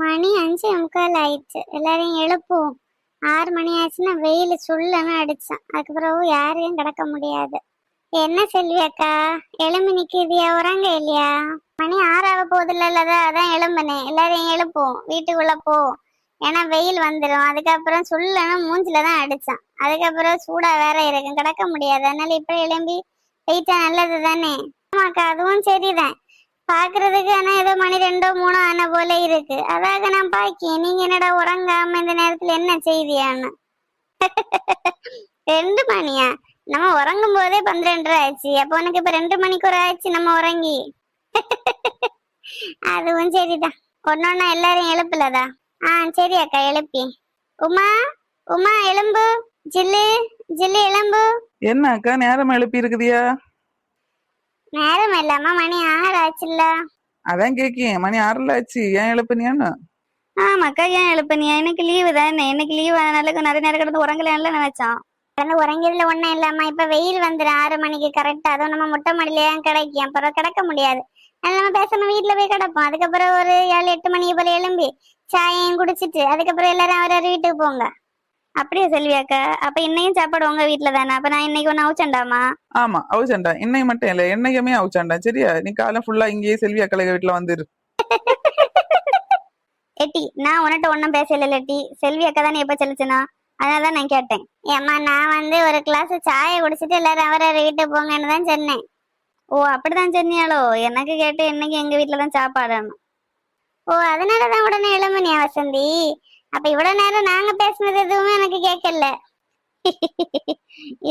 மணி 5:45 ஆயிடுச்சு. எல்லாரையும் எழுப்புவோம். 6 மணி ஆச்சுன்னா வெயில் சுள்ளன்னு அடிச்சான். அதுக்கு பிறகு யாரையும் கிடக்க முடியாது. என்ன செல்வி அக்கா எலும்பி நிக்கிறியா? உறங்க இல்லையா? மணி 6 ஆக போகுது இல்ல, அதான் எழும்புனேன். எல்லாரையும் எழுப்புவோம், வீட்டுக்குள்ள போ. ஏன்னா வெயில் வந்துடும். அதுக்கப்புறம் சுள்ளன்னு மூஞ்சில தான் அடிச்சான். அதுக்கப்புறம் சூடா வேற இருக்கும், கிடக்க முடியாது. அதனால இப்ப எழும்பி வெயிட்டா நல்லது தானே. ஆமாக்கா அதுவும் சரிதான். பாக்குறதுக்கு ஆனா ஏதோ மணி 2 3 ஆன போல இருக்கு. அதாக நான் பாக்கேன். நீங்க என்னடா உறங்காம இந்த நேரத்துல என்ன செய்தியான்னு. 2 மணியா? நம்ம உறங்கும் போதே 12:30 ஆச்சு. அப்போ உனக்கு இப்ப 2 மணிக்கு ஒரு ஆச்சு நம்ம உறங்கி. அதுவும் சரிதான். ஒன்னொன்னா எல்லாரும் எழுப்புலதா? சரி அக்கா எழுப்பி. உமா, உமா எலும்பு. ஜில்லு, ஜில்லு எலும்பு. என்ன அக்கா நேரம் எழுப்பி இருக்குதியா? நேரம் இல்லாம மணி 6 ஆச்சுல்ல. அதான் கேக்கேன், மணி 6 ஆச்சு, ஏன் எழுப்புனியான்னு. ஆமாக்கா ஏன் எழுப்புனியா? எனக்கு லீவு தானே. இன்னைக்கு லீவ் ஆனால நிறைய நேரம் கிடந்து உறங்கலான்ல நினைச்சான். கிடந்து உறங்கியதுல ஒண்ணும் இல்லாம இப்ப வெயில் வந்துடும் 6 மணிக்கு கரெக்டா. அதுவும் நம்ம மொட்டை மாடியில கிடைக்கும். அப்புறம் கிடக்க முடியாது. நம்ம பேசாம வீட்டுல போய் கிடப்போம். அதுக்கப்புறம் ஒரு 7 8 மணிக்கு போல எழும்பி சாயம் குடிச்சிட்டு அதுக்கப்புறம் எல்லாரும் அவரவர் வீட்டுக்கு போங்க. அப்படியே செல்வியாக்கா? அப்ப இன்னையும் சாப்பாடு உங்க வீட்டுல தானே? அப்ப நான் இன்னைக்கு ஒண்ணு அவுச்சண்டாமா? ஆமா அவுச்சண்டா. இன்னைக்கு மட்டும் இல்ல, என்னைக்குமே அவுச்சண்டா. சரியா? நீ காலம் ஃபுல்லா இங்கேயே செல்வி அக்கலைக வீட்டுல வந்துரு. எட்டி நான் உன்கிட்ட ஒன்னும் பேசல லட்டி. செல்வி அக்கா தானே எப்ப செலுச்சுனா, அதனாலதான் நான் கேட்டேன். ஏம்மா நான் ஒரு கிளாஸ் சாயை குடிச்சிட்டு எல்லாரும் அவரவர் வீட்டுக்கு போங்கன்னு தான் சொன்னேன். ஓ அப்படிதான் சொன்னியாளோ? எனக்கு கேட்டு இன்னைக்கு எங்க வீட்டுலதான் சாப்பாடணும். ஓ அதனாலதான் உடனே எழுமணியா வசந்தி? அப்ப இவ்வளவு நேரம் நாங்க பேசுனது எதுவுமே எனக்கு கேட்கல.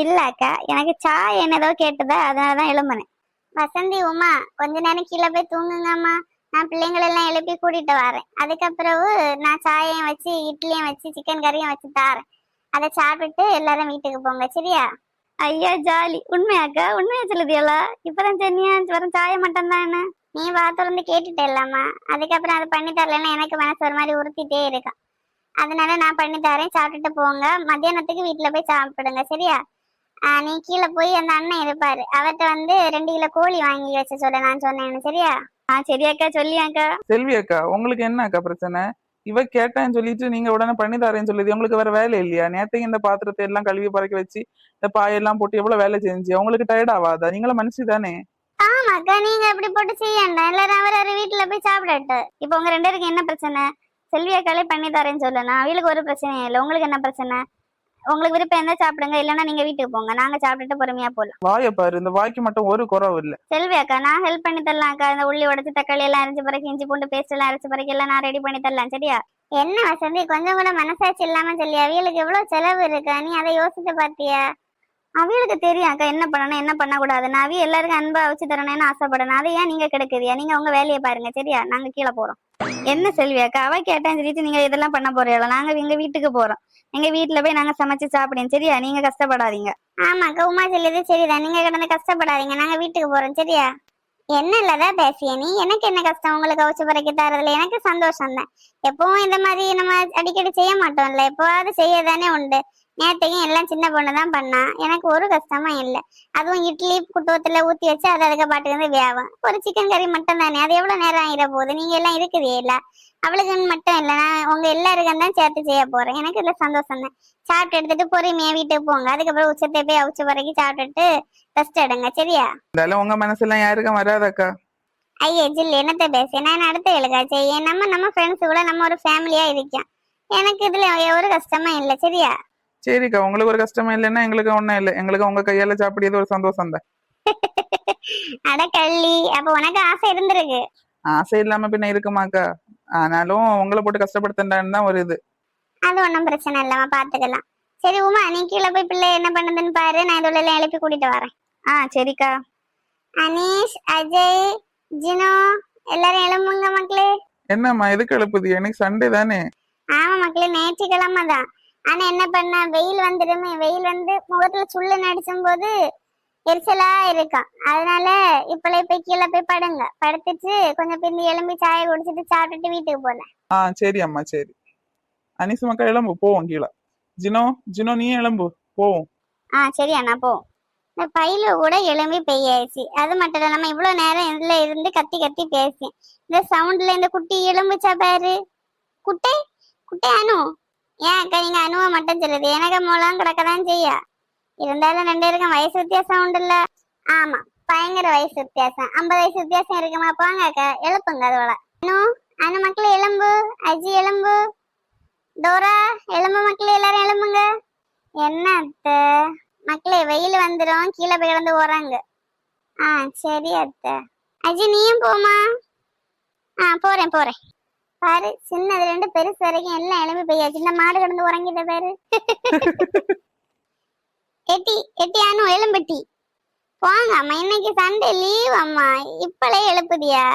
இல்ல அக்கா, எனக்கு சாய் என்னதோ கேட்டதா, அதனாலதான் எழும்புனேன். வசந்தி உமா கொஞ்ச நேரம் கீழே போய் தூங்குங்கம்மா. நான் பிள்ளைங்களெல்லாம் எழுப்பி கூட்டிட்டு வரேன். அதுக்கப்புறம் நான் சாயையும் வச்சு இட்லியும் வச்சு சிக்கன் கறியும் வச்சு தாரேன். அதை சாப்பிட்டு எல்லாரும் வீட்டுக்கு போங்க. சரியா? ஐயா ஜாலி. உண்மையாக்கா? உண்மையா சொல்லுதியலா? இப்பதான் சொன்னியா வரும் சாய மட்டும் தான். என்ன நீ வார்த்தை கேட்டுட்டே இல்லாமா? அதுக்கப்புறம் அதை பண்ணி தரலன்னா எனக்கு மனசு ஒரு மாதிரி உறுத்திட்டே இருக்கும். அதனால நான் பண்ணி தரேன், சாப்பிட்டுட்டு போங்க. மத்தியானத்துக்கு வீட்டுல போய் சாப்பிடுங்க. சரியா? நீ கீழே போய் அந்த அண்ணன் இருப்பாரு, அவர்கிட்ட 2 கிலோ கோழி வாங்கி வச்சு சொல்ல நான் சொன்னேன்னு. சரியா? சரியாக்கா. சொல்லியாக்கா. செல்வி அக்கா உங்களுக்கு என்ன அக்கா பிரச்சனை? இவ கேட்டேன்னு சொல்லிட்டு நீங்க உடனே பண்ணி தரேன்னு சொல்லுது. உங்களுக்கு வேற வேலை இல்லையா? நேத்தைக்கு இந்த பாத்திரத்தை எல்லாம் கழுவி பறக்க வச்சு இந்த பாயெல்லாம் போட்டு எவ்வளவு வேலை செஞ்சு உங்களுக்கு டயர்ட் ஆகாதா? நீங்களும் மனுஷி தானே. ஆமாக்கா நீங்க அப்படி போட்டு செய்யண்டா. எல்லாரும் அவர் வீட்டுல போய் சாப்பிடட்டு. இப்ப உங்க 2 பேருக்கு என்ன பிரச்சனை? செல்வியாக்காலே பண்ணி தரேன்னு சொல்லணும். அவளுக்கு ஒரு பிரச்சனையும் இல்லை. உங்களுக்கு என்ன பிரச்சனை? உங்களுக்கு விருப்பம் இருந்தா சாப்பிடுங்க, இல்லைன்னா நீங்க வீட்டுக்கு போங்க. நாங்க சாப்பிட்டுட்டு பொறுமையா போலாம். வாய பாரு, இந்த வாய்க்கு மட்டும் ஒரு குறவு இல்ல. செல்வியாக்கா நான் ஹெல்ப் பண்ணி தரலாம் அக்கா. இந்த உள்ளி உடைச்சு தக்காளி எல்லாம் அரைச்சு பிறகு இஞ்சி பூண்டு பேஸ்ட் எல்லாம் அரைச்சு பிறகு எல்லாம் நான் ரெடி பண்ணி தரலாம். சரியா? என்ன வசந்தி கொஞ்சம் கூட மனசாட்சி இல்லாம சொல்லி அவியலுக்கு எவ்வளவு செலவு இருக்கா? நீ அதை யோசிச்சு பாத்தியா? அவளுக்கு தெரியும் அக்கா என்ன பண்ணணும் என்ன பண்ணக்கூடாது. நான் அவிய எல்லாருக்கும் அன்பா வச்சு தரணும்னு ஆசைப்படணும். அதை ஏன் நீங்க கெடுக்குதியா? நீங்க உங்க வேலையை பாருங்க. சரியா? நாங்க கீழே போறோம். என்ன செல்வியாக்கா? அவ கேட்டேன்னு சொல்லிட்டு நீங்க இதெல்லாம் பண்ண போறீங்களா? நாங்க எங்க வீட்டுக்கு போறோம். எங்க வீட்டுல போய் நாங்க சமைச்சு சாப்பிடுங்க. சரியா? நீங்க கஷ்டப்படாதீங்க. ஆமாக்கா உமா சொல்லியது சரிதான். நீங்க கிடந்து கஷ்டப்படாதீங்க, நாங்க வீட்டுக்கு போறோம். சரியா? என்ன இல்லதான் பேசிய நீ? எனக்கு என்ன கஷ்டம் உங்களுக்கு கவுச்சு பறக்கி தரதுல? எனக்கு சந்தோஷம் தான். எப்பவும் இந்த மாதிரி நம்ம அடிக்கடி செய்ய மாட்டோம்ல, எப்பவாவது செய்யதானே உண்டு. நேற்றைக்கும் எல்லாம் சின்ன பொண்ணு தான் பண்ணா. எனக்கு ஒரு கஷ்டமா இல்லை. அதுவும் இட்லி குட்டுவத்துல ஊத்தி வச்சு அது அதுக்கு பாட்டுக்கு வேவும். ஒரு சிக்கன் கறி மட்டும் தானே, அது எவ்வளவு நேரம் ஆகிட போகுது? நீங்க எல்லாம் இருக்குதே இல்ல, அவளுக்கு மட்டும் இல்லை, நான் உங்க எல்லாருக்கும் தான் சேர்த்து செய்ய போறேன். எனக்கு இதுல சந்தோஷம் தான். சாப்பிட்டு எடுத்துட்டு பொறுமையா வீட்டுக்கு போங்க. அதுக்கப்புறம் உச்சத்தை போய் அவிச்ச வரைக்கும் சாப்பிட்டுட்டு ரெஸ்ட் எடுங்க. சரியா? உங்க மனசெல்லாம் யாருக்கும் வராதக்கா. ஐயே ஜில் என்னத்த பேச? நான் அடுத்த எழுகா செய்ய. நம்ம ஃப்ரெண்ட்ஸ் கூட நம்ம ஒரு ஃபேமிலியா இருக்கோம். எனக்கு இதுல ஒரு கஷ்டமா இல்லை. சரியா? சரிக்கா, உங்களுக்கு ஒரு கஷ்டமா இல்லைன்னா எங்களுக்கு ஒண்ணும் இல்லை. எங்களுக்கு உங்க கையால சாப்பிடியது ஒரு சந்தோஷம் தான். அட கள்ளி, அப்ப உனக்கு ஆசை இருந்திருக்கு. ஆசை இல்லாம பின்ன இருக்குமாக்கா? ஆனாலும் உங்களை போட்டு கஷ்டப்படுத்தண்டான்னு தான் ஒரு இது. அது ஒன்றும் பிரச்சனை இல்லாம பாத்துக்கலாம். சரி உமா நீ கீழே போய் பிள்ளை என்ன பண்ணுதுன்னு பாரு. நான் இதோட எல்லாம் எழுப்பி கூட்டிட்டு வரேன். சரிக்கா. அனீஷ், அஜய், ஜினோ எல்லாரும் எழும்புங்க மக்களே. என்னம்மா எதுக்கு எழுப்புது? எனக்கு சண்டே தானே. ஆமா மக்களே, ஞாயிற்றுக்கிழமை தான். ஆனா என்ன பண்ண, வெயில் வந்துடுமே. வெயில் வந்து முகத்துல சுள்ளு நடிச்சும் போது எரிச்சலா இருக்கான். அதனால இப்பளே போய் கீழே போய் படுங்க. படுத்துட்டு கொஞ்சம் பிந்தி எலும்பி சாயை குடிச்சிட்டு சாப்பிட்டுட்டு வீட்டுக்கு போனேன். சரி அம்மா சரி. அனிசு மக்கா எலும்பு போவோம் கீழே. ஜினோ ஜினோ நீ எழும்பு போவோம். சரி அண்ணா போ. இந்த பையில கூட எலும்பி பெய்யாச்சு. அது மட்டும் இல்ல, நம்ம இவ்வளவு நேரம் இதுல இருந்து கத்தி கத்தி பேசி இந்த சவுண்ட்ல இந்த குட்டி எலும்புச்சா பாரு. குட்டை குட்டை அனு. ஏன் அக்கா நீங்க அனுவ மட்டும் சொல்லுது? எனக்கு மூலம் கிடக்கதான் செய்யா. இருந்தாலும் ரெண்டு பேருக்கும் வயசு வித்தியாசம் உண்டு இல்ல? ஆமா, பயங்கர வயசு வித்தியாசம். 50 வயசு வித்தியாசம் இருக்குமா? போங்க அக்கா, எழுப்புங்க அதோட. அனு அனு மக்களே எலும்பு. அஜி எலும்பு. டோரா எலும்பு மக்களே, எல்லாரும் எலும்புங்க. என்ன அத்தை மக்களே, வெயில் வந்துடும், கீழே போய் கிடந்து போறாங்க. சரி அத்தை. அஜி நீயும் போமா? போறேன் போறேன். பாரு, சின்னது ரெண்டு பெருசு வரைக்கும் எல்லாம் எலும்பி பெய்யாச்சு. இந்த மாடு கிடந்து உறங்கிட்ட பாரு. எட்டி எட்டி அனு எலும்பட்டி. போங்க அம்மா, இன்னைக்கு சண்டே லீவ் அம்மா. இப்பளே எழுப்புதியா?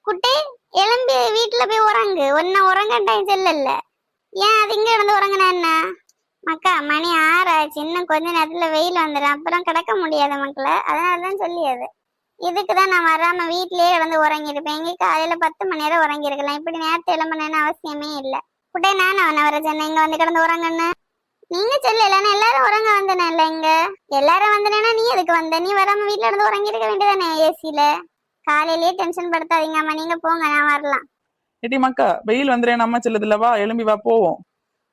குட்டே எலும்பி வீட்டுல போய் உறங்கு. ஒன்ன உறங்கட்டாயும் செல்லல. ஏன் அது இங்க கிடந்து உறங்கினா என்ன? மக்கா மணி 6 ஆச்சு. இன்னும் கொஞ்ச நேரத்துல வெயில் வந்துடும், அப்புறம் கிடக்க முடியாத மக்களை. அதனாலதான் சொல்லியது. இதுக்குதான் நான் வராம வீட்லயே கிடந்து உறங்கிருப்பேன். இங்க காலையில 10 மணி நேரம் உறங்கி இருக்கலாம். இப்படி நேரத்தை எழும்பணும்னு அவசியமே இல்லை. குட்டே நானும் அவனை வர சொன்னேன் இங்க வந்து கிடந்து உறங்கன்னு. நீங்க சொல்லலன்னா எல்லாரும் உறங்க வந்தன இல்ல? இங்க எல்லாரும் வந்தனா நீ எதுக்கு வந்த? நீ வராம வீட்டுல இருந்து உறங்கி இருக்க வேண்டியதானே ஏசியில. காலையிலேயே டென்ஷன் படுத்தாதீங்க அம்மா, நீங்க போங்க, நான் வரலாம். எட்டி மக்கா, வெயில் வந்துடுறேன் நம்ம செல்லுதுல, வா எழும்பி வா போவோம்.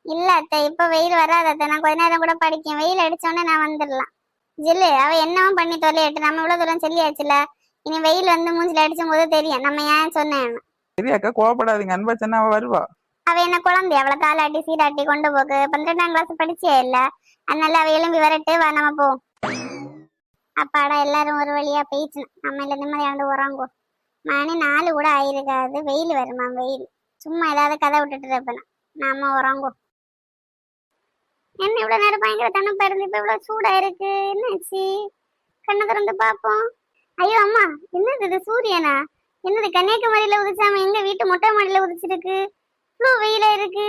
இல்ல அத்தை, இப்ப வெயில் வராத அத்தை. நான் கொஞ்ச நேரம் கூட படிக்கேன். வெயில் அடிச்சோடனே நான் வந்துடலாம். ஜில்லு அவ என்னவும் பண்ணி தொலையட்டு. நம்ம இவ்வளவு தூரம் சொல்லியாச்சுல. இனி வெயில் வந்து மூஞ்சில அடிச்சும் போது தெரியும் நம்ம ஏன் சொன்னேன். சரி அக்கா, கோவப்படாதீங்க. அன்பா சொன்னா அவ வருவா. அவ என்ன குழந்தை? அவளை தாளாட்டி சீராட்டி கொண்டு போக்கு. 12ஆம் கிளாஸ் படிச்சியா இல்ல? அதனால அவ எலும்பி வரட்டு, வா நம்ம போ. அப்பாடா, எல்லாரும் ஒரு வழியா போயிடுச்சு. நம்ம இல்ல நிம்மதியாண்டு உறங்கோ. மணி 4 கூட ஆயிருக்காது. வெயில் வருமா? வெயில் சும்மா ஏதாவது கதை விட்டுட்டு இருப்பேன். நாம உறங்கோ. என்ன இவ்வளவு நேரம் பயங்கர தண்ணுப்பா இருந்து இப்ப இவ்வளவு சூடா இருக்கு? என்னாச்சு? கண்ணை திறந்து பாப்போம். ஐயோ அம்மா, என்னது இது? சூரியனா? என்னது கன்னியாகுமரியில உதிச்சாம எங்க வீட்டு மொட்டை மாடியில உதிச்சிருக்கு? இவ்வளவு வெயில இருக்கு.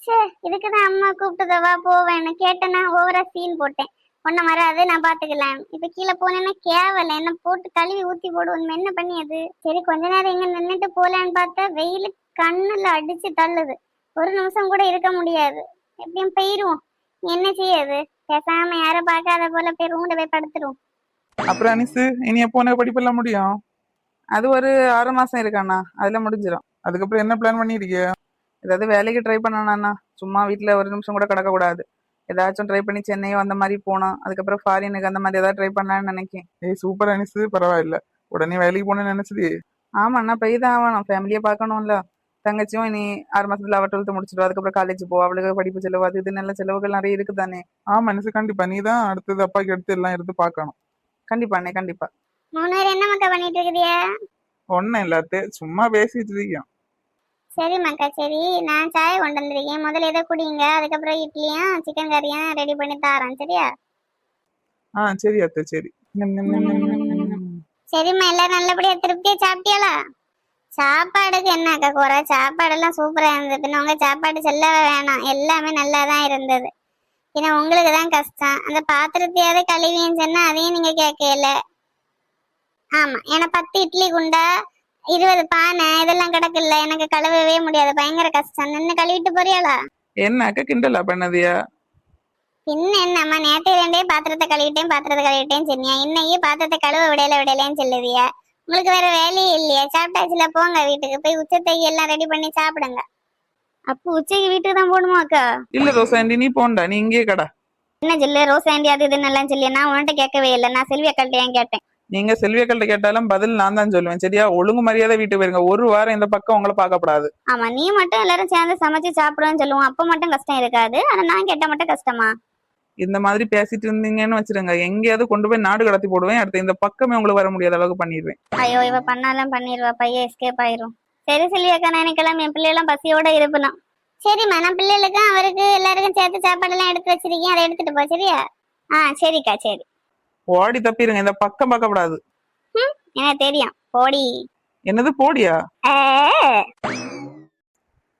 சே, இதுக்குதான் அம்மா கூப்பிட்டதவா போவேன்னு கேட்டேன்னா ஓவரா சீன் போட்டேன். ஒன்னும் வராது, நான் பாத்துக்கலாம். இப்ப கீழே போனேன்னா கேவல என்ன போட்டு கழுவி ஊத்தி போடுவோம். என்ன பண்ணியது? சரி கொஞ்ச நேரம் இங்க நின்னுட்டு போலான்னு பார்த்தா வெயில் கண்ணுல அடிச்சு தள்ளுது. ஒரு நிமிஷம் கூட இருக்க முடியாது. எப்படியும் போயிருவோம். என்ன செய்யாது? பேசாம யார பார்க்காத போல போய் ரூம்ல போய் படுத்துருவோம். அப்புறம் அனிசு, இனி எப்போ உனக்கு படிப்பெல்லாம் முடியும்? அது ஒரு 6 மாசம் இருக்காண்ணா, அதுல முடிஞ்சிடும். அதுக்கப்புறம் என்ன பிளான் பண்ணிருக்கிய? ஏதாவது வேலைக்கு ட்ரை பண்ணாண்ணா. சும்மா வீட்டுல ஒரு நிமிஷம் கூட கிடக்க கூடாது. ஏதாச்சும் ட்ரை பண்ணி சென்னையோ அந்த மாதிரி போனோம். அதுக்கப்புறம் ஃபாரினுக்கு அந்த மாதிரி ஏதாவது ட்ரை பண்ணலான்னு நினைக்கேன். ஏய் சூப்பர் அனிசு, பரவாயில்ல. உடனே வேலைக்கு போகணும்னு நினைச்சது? ஆமாண்ணா, போய் தான் ஆகணும். ஃபேமிலியை பார்க்கணும்ல. தங்கச்சியும் இனி 6 மாசத்துல அவ 12th முடிச்சிடுவா. அதுக்கப்புறம் காலேஜ் போ, அவளுக்கு படிப்பு செலவு அது இது நல்ல செலவுகள் நிறைய இருக்குதானே. மனசு கண்டிப்பா நீ தான் அடுத்தது அப்பாக்கு எடுத்து எல்லாம் எடுத்து பார்க்கணும். கண்டிப்பாண்ணே, கண்டிப்பா. 3 பேர் என்ன மக்கா பண்ணிட்டு இருக்குதியா? ஒன்னும் இல்லாத்து, சும்மா பேசிட்டு இருக்கோம். சரி மக்கா, சரி. நான் சாய் கொண்டு வந்திருக்கேன். முதல்ல இதை குடிங்க, அதுக்கப்புறம் இட்லியும் சிக்கன் கறியும் ரெடி பண்ணி தாரேன். சரியா? சரி அத்தை, சரி. சரிம்மா, எல்லாரும் நல்லபடியா திருப்தியா சாப்பிட்டியாளா? சாப்பாடுக்கு என்ன அக்கா குறை? சாப்பாடெல்லாம் சூப்பரா இருந்தது. பின்ன உங்க சாப்பாடு சொல்லவே வேணாம், எல்லாமே நல்லாதான் இருந்தது. பின்ன உங்களுக்கு தான் கஷ்டம். அந்த பாத்திரத்தையாவது கழுவின்னு சொன்னா அதையும் நீங்க கேட்கல. ஆமா, ஏன்னா 10 இட்லி குண்டா 20 பானை இதெல்லாம் கிடக்குல்ல, எனக்கு கழுவவே முடியாது. பயங்கர கஷ்டம். நின்று கழுவிட்டு போறியாளா? என்ன அக்கா கிண்டலா பண்ணதியா? பின்ன என்னம்மா, நேற்று 2 பாத்திரத்தை கழுவிட்டேன்னு சொன்னியா? இன்னைக்கு பாத்திரத்தை கழுவ விடையிலேன்னு சொல்லுவியா? உங்களுக்கு வேற வேலையே இல்லையா? சாப்பிட்டாச்சுல, போங்க வீட்டுக்கு போய் உச்சத்தைக்கு எல்லாம் ரெடி பண்ணி சாப்பிடுங்க. அப்போ உச்சைக்கு வீட்டுக்கு தான் போகணுமா அக்கா? இல்ல ரோசாண்டி, நீ போண்டா, நீ இங்கே கடா. என்ன சொல்லு ரோசாண்டி அது இதுன்னு எல்லாம் சொல்லி? நான் உன்கிட்ட கேட்கவே இல்லை. நான் செல்வி அக்காள்கிட்ட ஏன் கேட்டேன். நீங்க செல்வியக்கள்கிட்ட கேட்டாலும் பதில் நான் தான் சொல்லுவேன். சரியா? ஒழுங்கு மரியாதை வீட்டுக்கு போயிருங்க. ஒரு வாரம் இந்த பக்கம் உங்களை பார்க்கப்படாது. ஆமா, நீ மட்டும் எல்லாரும் சேர்ந்து சமைச்சு சாப்பிடுவோம்னு சொல்லுவோம். அப்ப மட்டும் கஷ்டம் இருக்காது. ஆனா நான் கேட்ட மட்டும் கஷ்டமா? இந்த மாதிரி பேசிட்டு இருந்தீங்கன்னு வச்சிருங்க, எங்கேயாவது கொண்டு போய் நாடு கடத்தி போடுவேன். அடுத்து இந்த பக்கமே உங்களுக்கு வர முடியாத அளவுக்கு பண்ணிடுவேன். ஐயோ, இவ பண்ணாலும் பண்ணிடுவா. பையன் எஸ்கேப் ஆயிரும். சரி செல்வி அக்கா, நான் நினைக்கலாம் என் பிள்ளைகளும் பசியோட இருப்பணும். சரிம்மா, நான் பிள்ளைகளுக்கும் அவருக்கு எல்லாருக்கும் சேர்த்து சாப்பாடெல்லாம் எடுத்து வச்சிருக்கேன். அதை எடுத்துட்டு போ. சரியா? சரிக்கா, சரி. ஓடி தப்பிடுங்க, இந்த பக்கம் பார்க்கப்படாது. எனக்கு தெரியும். போடி. என்னது போடியா?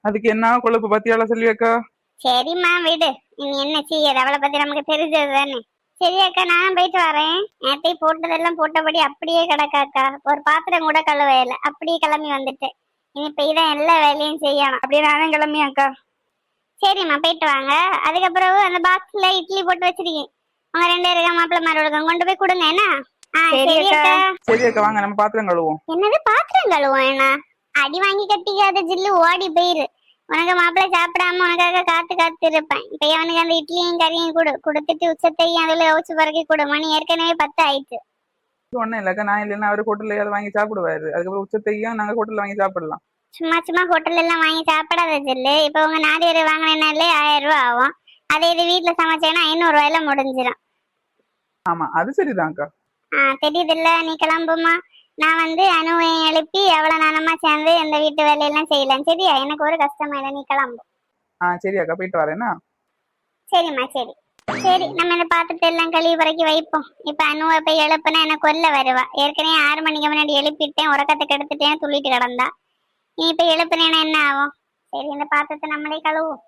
அதுக்கு என்ன கொழுப்பு பத்தியால செல்வியக்கா? சரிம்மா விடு. இனி என்ன செய்யறது? அவளை பத்தி நமக்கு தெரிஞ்சது தானே. சரி அக்கா, நான் போயிட்டு வரேன். நேற்றை போட்டதெல்லாம் போட்டபடி அப்படியே கிடக்காக்கா. ஒரு பாத்திரம் கூட கழுவையில அப்படியே கிளம்பி வந்துட்டேன். இனி போய் தான் எல்லா வேலையும் செய்யணும். அப்படியே நானும் கிளம்பி அக்கா. சரிம்மா போயிட்டு வாங்க. அதுக்கப்புறம் அந்த பாக்ஸ்ல இட்லி போட்டு வச்சிருக்கேன். அவங்க 2 பேருக்கா மாப்பிள்ளை மாரோட கொண்டு போய் கொடுங்க என்ன? சரி சரி அக்கா. அக்கா. சரி அக்கா, வாங்க நம்ம பாத்திரம் கழுவோம். என்னது பாத்திரம் கழுவோம்? என்ன அடி வாங்கி கட்டிக்காத ஜில்லு, ஓடி போயிரு. உனக்கு மாப்பிள்ளை சாப்பிடாம உனக்காக காத்து காத்து இருப்பேன். இப்ப அவனுக்கு அந்த இட்லியும் கறியும் கொடுத்துட்டு உச்சத்தையும் அதுல யோசிச்சு பறக்கி கொடு. மணி ஏற்கனவே 10 ஆயிடுச்சு. ஒண்ணும் இல்லக்கா, நான் இல்லைன்னா அவர் ஹோட்டல்ல ஏதாவது வாங்கி சாப்பிடுவாரு. அதுக்கப்புறம் உச்சத்தையும் நாங்க ஹோட்டல்ல வாங்கி சாப்பிடலாம். சும்மா சும்மா ஹோட்டல்ல எல்லாம் வாங்கி சாப்பிடாத ஜில்லு. இப்ப உங்க 4 பேர் வாங்கினாலே 1000 ரூபாய் ஆகும். அதே இது வீட்டுல சமைச்சேன்னா 500 ரூபாயில முடிஞ்சிடும். ஆமா, அது சரிதான்க்கா. தெரியுது இல்ல. நீ கிளம்புமா. நான் அணுவை எழுப்பி எவ்வளவு நானமா சேர்ந்து இந்த வீட்டு வேலையெல்லாம் செய்யலாம். சரியா? எனக்கு ஒரு கஷ்டமா இல்லை. நீ கிளம்பு. சரி அக்கா, போயிட்டு வரேன்னா. சரிம்மா சரி. சரி, நம்ம இந்த பாத்திரத்தை எல்லாம் கழுவி பறக்கி வைப்போம். இப்ப அணுவை போய் எழுப்புனா எனக்கு கொல்ல வருவா. ஏற்கனவே 6 மணிக்கு முன்னாடி எழுப்பிட்டேன், உறக்கத்தை கெடுத்துட்டேன், துள்ளிட்டு கிடந்தா. நீ இப்ப எழுப்புனேன்னா என்ன ஆகும்? சரி, இந்த பாத்திரத்தை நம்மளே கழுவும்.